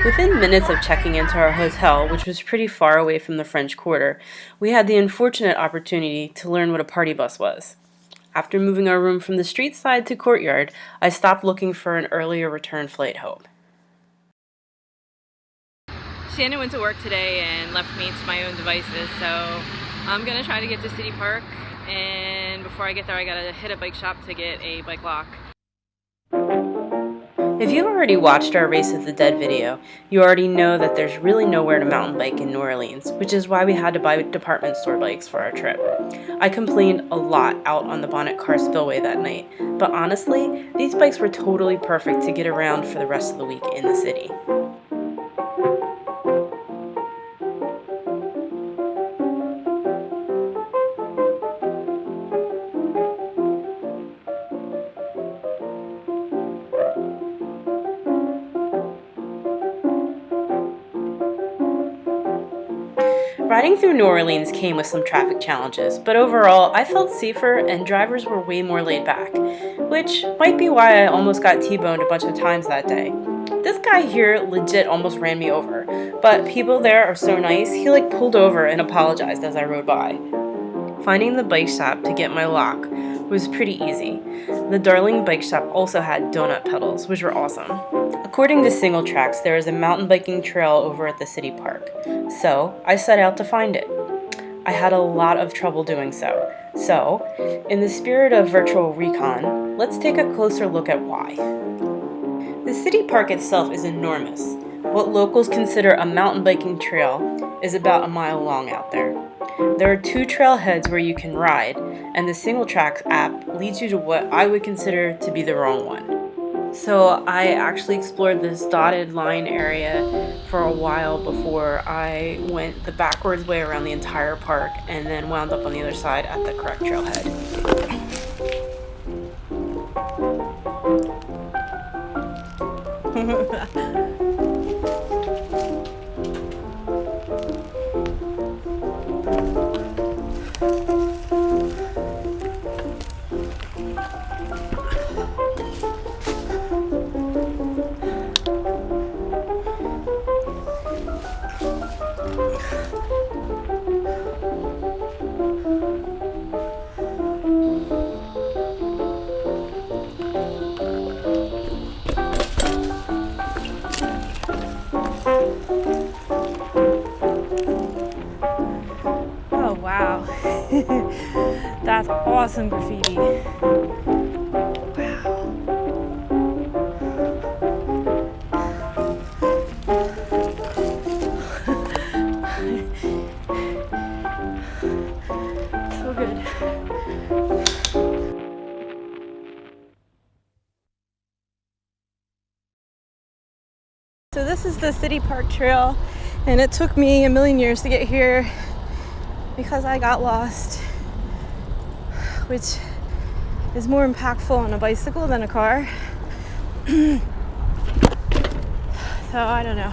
Within minutes of checking into our hotel, which was pretty far away from the French Quarter, we had the unfortunate opportunity to learn what a party bus was. After moving our room from the street side to courtyard, I stopped looking for an earlier return flight home. Shannon went to work today and left me to my own devices, so I'm gonna try to get to City Park, and before I get there I gotta hit a bike shop to get a bike lock. If you've already watched our Race of the Dead video, you already know that there's really nowhere to mountain bike in New Orleans, which is why we had to buy department store bikes for our trip. I complained a lot out on the Bonnet Carre Spillway that night, but honestly, these bikes were totally perfect to get around for the rest of the week in the city. Riding through New Orleans came with some traffic challenges, but overall I felt safer and drivers were way more laid back, which might be why I almost got T-boned a bunch of times that day. This guy here legit almost ran me over, but people there are so nice, he pulled over and apologized as I rode by. Finding the bike shop to get my lock was pretty easy. The Darling bike shop also had donut pedals, which were awesome. According to Single Tracks, there is a mountain biking trail over at the city park, so I set out to find it. I had a lot of trouble doing so. So, in the spirit of virtual recon, let's take a closer look at why. The city park itself is enormous. What locals consider a mountain biking trail is about a mile long out there. There are 2 trailheads where you can ride, and the Single Tracks app leads you to what I would consider to be the wrong one. So I actually explored this dotted line area for a while before I went the backwards way around the entire park and then wound up on the other side at the correct trailhead. Oh wow, that's awesome graffiti. Wow. So good. So this is the City Park Trail, and it took me a million years to get here because I got lost, which is more impactful on a bicycle than a car. So I don't know.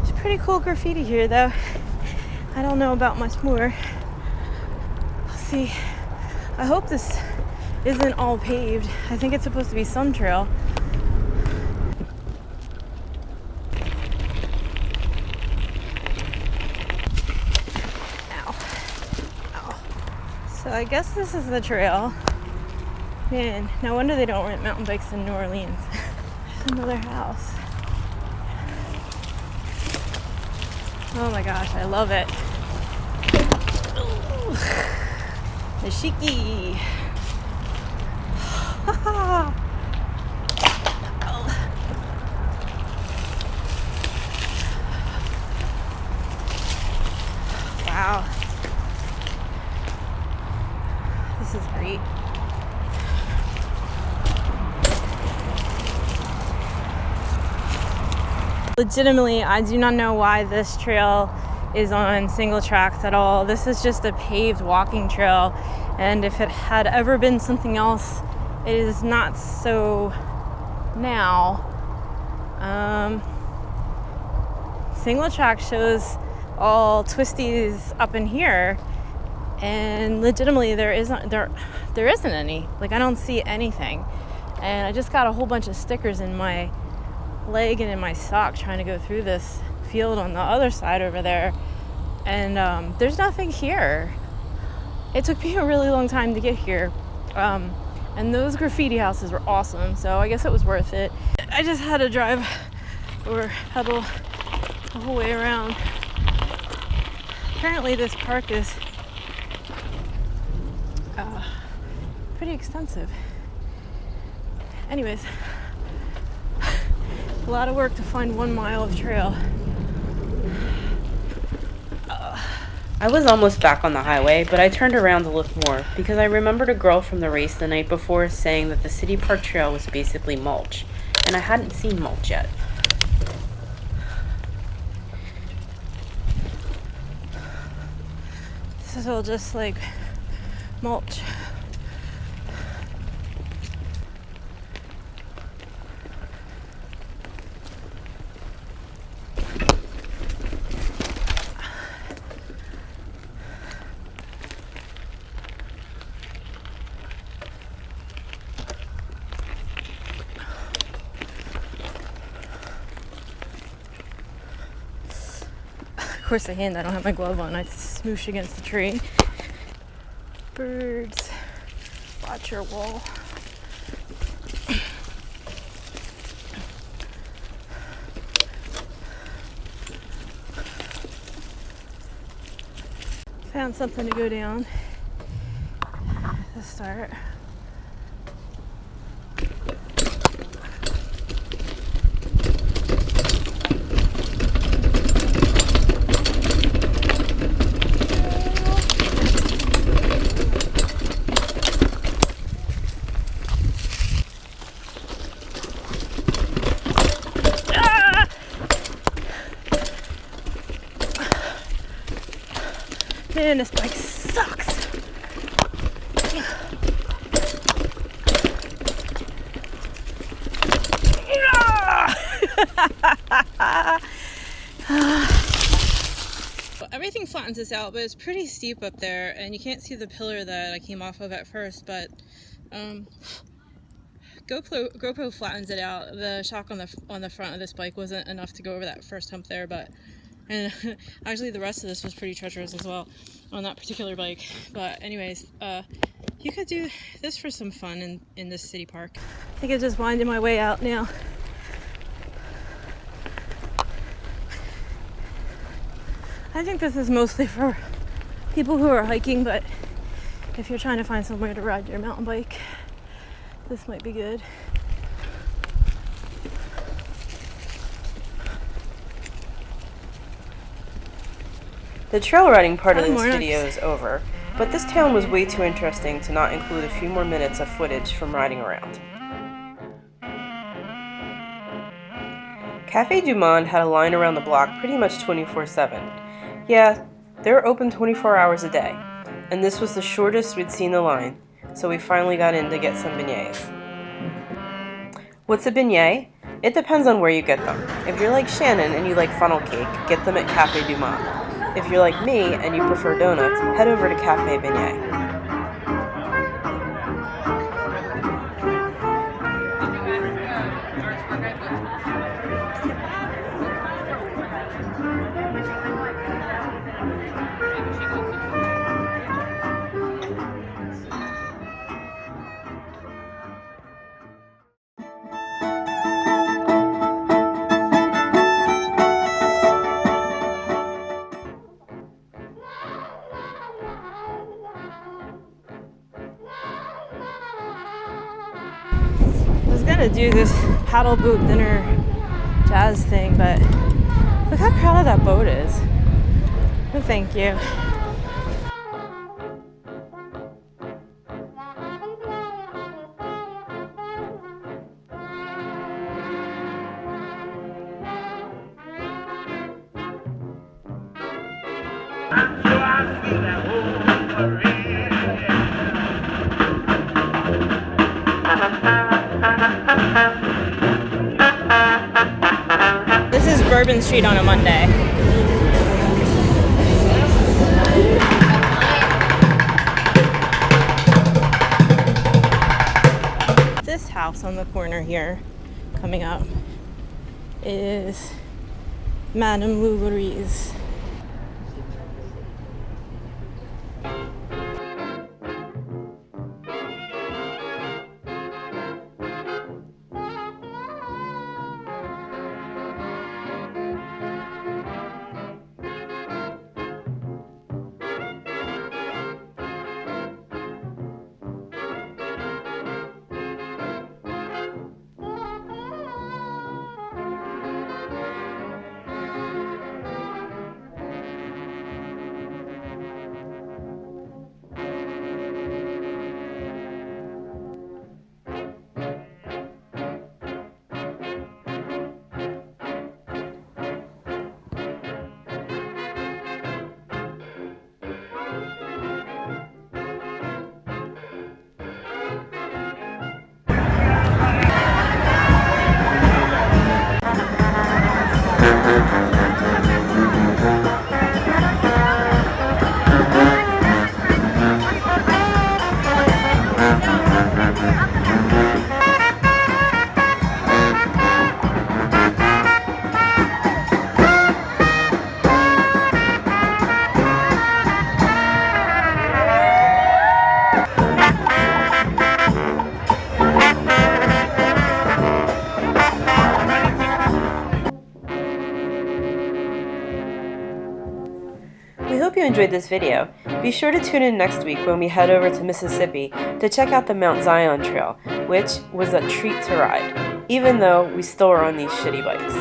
It's pretty cool graffiti here though. I don't know about much more. We'll see. I hope this isn't all paved. I think it's supposed to be some trail. So I guess this is the trail. Man, no wonder they don't rent mountain bikes in New Orleans. There's another house. Oh my gosh, I love it. Ooh, the shiki. Wow. This is great. Legitimately, I do not know why this trail is on Single Tracks at all. This is just a paved walking trail, and if it had ever been something else, it is not so now. Single Tracks shows all twisties up in here, and legitimately there isn't any. Like, I don't see anything, and I just got a whole bunch of stickers in my leg and in my sock trying to go through this field on the other side over there, and there's nothing here. It took me a really long time to get here, and those graffiti houses were awesome, so I guess it was worth it. I just had to drive or pedal the whole way around. Apparently this park is pretty extensive. Anyways, a lot of work to find 1 mile of trail. I was almost back on the highway, but I turned around to look more because I remembered a girl from the race the night before saying that the city park trail was basically mulch, and I hadn't seen mulch yet. This is all just like mulch. Of course, the hand, I don't have my glove on. I smoosh against the tree. Birds, watch your wall. Found something to go down to start. Man, this bike sucks. Everything flattens this out, but it's pretty steep up there, and you can't see the pillar that I came off of at first, but GoPro flattens it out. The shock on the front of this bike wasn't enough to go over that first hump there, and actually the rest of this was pretty treacherous as well on that particular bike. But anyways, you could do this for some fun in this city park. I think I'm just winding my way out now. I think this is mostly for people who are hiking, but if you're trying to find somewhere to ride your mountain bike, this might be good. The trail riding part of this video is over, but this town was way too interesting to not include a few more minutes of footage from riding around. Café du Monde had a line around the block pretty much 24/7. Yeah, they're open 24 hours a day, and this was the shortest we'd seen the line, so we finally got in to get some beignets. What's a beignet? It depends on where you get them. If you're like Shannon and you like funnel cake, get them at Café du Monde. If you're like me and you prefer donuts, head over to Café Beignet. To do this paddle boat dinner jazz thing, but look how crowded that boat is. No, thank you. This is Bourbon Street on a Monday. This house on the corner here, coming up, is Madame Loularie's. We hope you enjoyed this video. Be sure to tune in next week when we head over to Mississippi to check out the Mount Zion Trail, which was a treat to ride, even though we still are on these shitty bikes.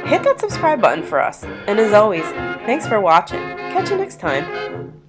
Hit that subscribe button for us, and as always, thanks for watching. Catch you next time.